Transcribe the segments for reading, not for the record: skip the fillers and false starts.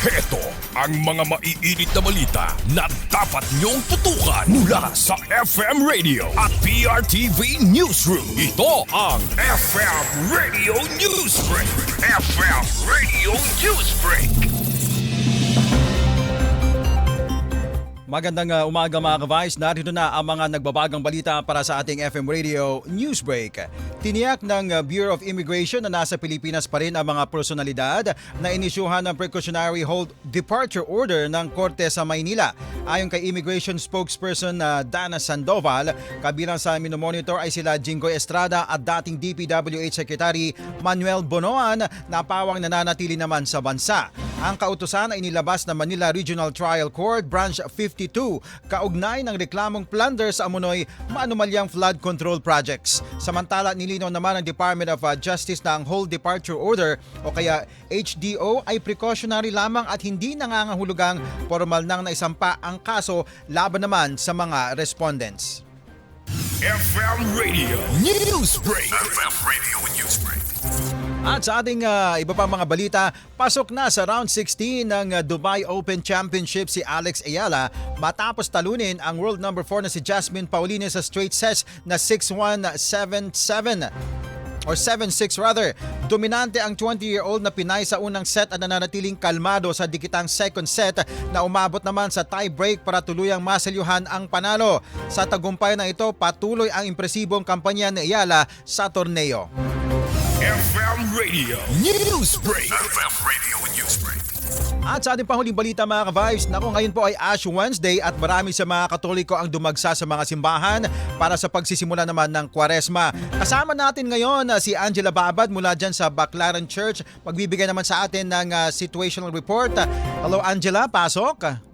Heto ang mga maiinit na balita na dapat niyong tutukan mula sa FM Radio at PRTV Newsroom. Ito ang FM Radio Newsbreak. FM Radio Newsbreak. Magandang umaga mga ka-Vice. Narito na ang mga nagbabagang balita para sa ating FM Radio Newsbreak. Tiniyak ng Bureau of Immigration na nasa Pilipinas pa rin ang mga personalidad na inisyuhan ng precautionary hold departure order ng Korte sa Maynila. Ayon kay Immigration Spokesperson Dana Sandoval, kabilang sa minomonitor ay sila Jinggoy Estrada at dating DPWH Secretary Manuel Bonoan na pawang nananatili naman sa bansa. Ang kautusan ay nilabas ng Manila Regional Trial Court Branch 52 kaugnay ng reklamong plunder sa umunoy maanumalyang flood control projects. Samantala, nilinaw naman ng Department of Justice na ang hold departure order o kaya HDO ay precautionary lamang at hindi nangangahulugang formal nang naisampa ang kaso laban naman sa mga respondents. FM Radio Newsbreak. FM Radio Newsbreak. At sa ating iba pang mga balita, pasok na sa round 16 ng Dubai Open Championship si Alex Ayala matapos talunin ang world number 4 na si Jasmine Paulina sa straight sets na 6-1, 7-7. Or 7-6 rather. Dominante ang 20-year-old na Pinay sa unang set at nananatiling kalmado sa dikitang second set na umabot naman sa tie break para tuluyang masalyuhan ang panalo. Sa tagumpay na ito, patuloy ang impresibong kampanya ni Ayala sa torneo. FM Radio Newsbreak. FM Radio Newsbreak. At sa ating panghuling balita mga ka-Vibes, ngayon po ay Ash Wednesday at marami sa mga Katoliko ang dumagsa sa mga simbahan para sa pagsisimula naman ng Kwaresma. Kasama natin ngayon si Angela Babad mula dyan sa Baclaran Church. Magbibigay naman sa atin ng situational report. Hello Angela, pasok.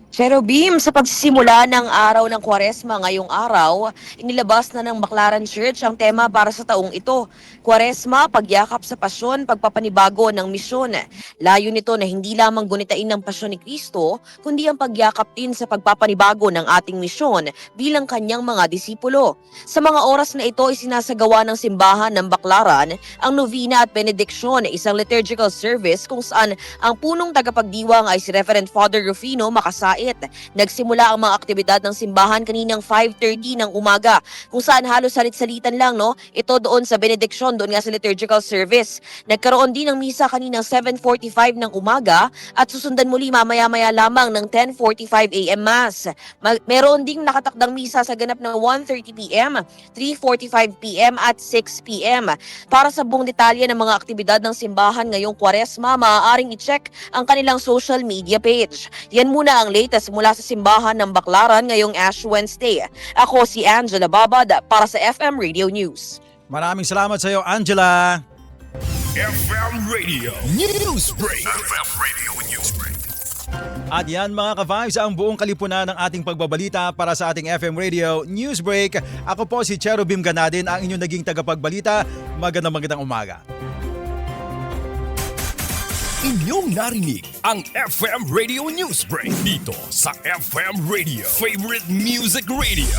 Cherubim, sa pagsisimula ng araw ng Kwaresma ngayong araw, inilabas na ng Baclaran Church ang tema para sa taong ito. Kwaresma, pagyakap sa pasyon, pagpapanibago ng misyon. Layo nito na hindi lamang gunitain ng pasyon ni Kristo, kundi ang pagyakap din sa pagpapanibago ng ating misyon bilang kanyang mga disipulo. Sa mga oras na ito, isinasagawa ng simbahan ng Baclaran ang novena at benediksyon, isang liturgical service kung saan ang punong tagapagdiwang ay si Reverend Father Rufino Makasait. Nagsimula ang mga aktibidad ng simbahan kaninang 5:30 ng umaga, kung saan halos salit-salitan lang, ito doon sa benediksyon, doon nga sa liturgical service. Nagkaroon din ng misa kaninang 7:45 ng umaga at susundan muli mamaya-maya lamang ng 10:45 AM Mass. Meron ding nakatakdang misa sa ganap ng 1:30 PM, 3:45 PM at 6 PM. Para sa buong detalye ng mga aktibidad ng simbahan ngayong Kwaresma, maaaring i-check ang kanilang social media page. Yan muna ang latest mula sa simbahan ng Baclaran ngayong Ash Wednesday. Ako si Angela Babad para sa FM Radio News. Maraming salamat sa iyo Angela. FM Radio Newsbreak. FM Radio Newsbreak. At yan mga ka-Vibes, ang buong kalipunan ng ating pagbabalita para sa ating FM Radio Newsbreak. Ako po si Cherubim Ganadin, ang inyong naging tagapagbalita. Magandang umaga. Inyong narinig ang FM Radio Newsbreak dito sa FM Radio, Favorite Music Radio.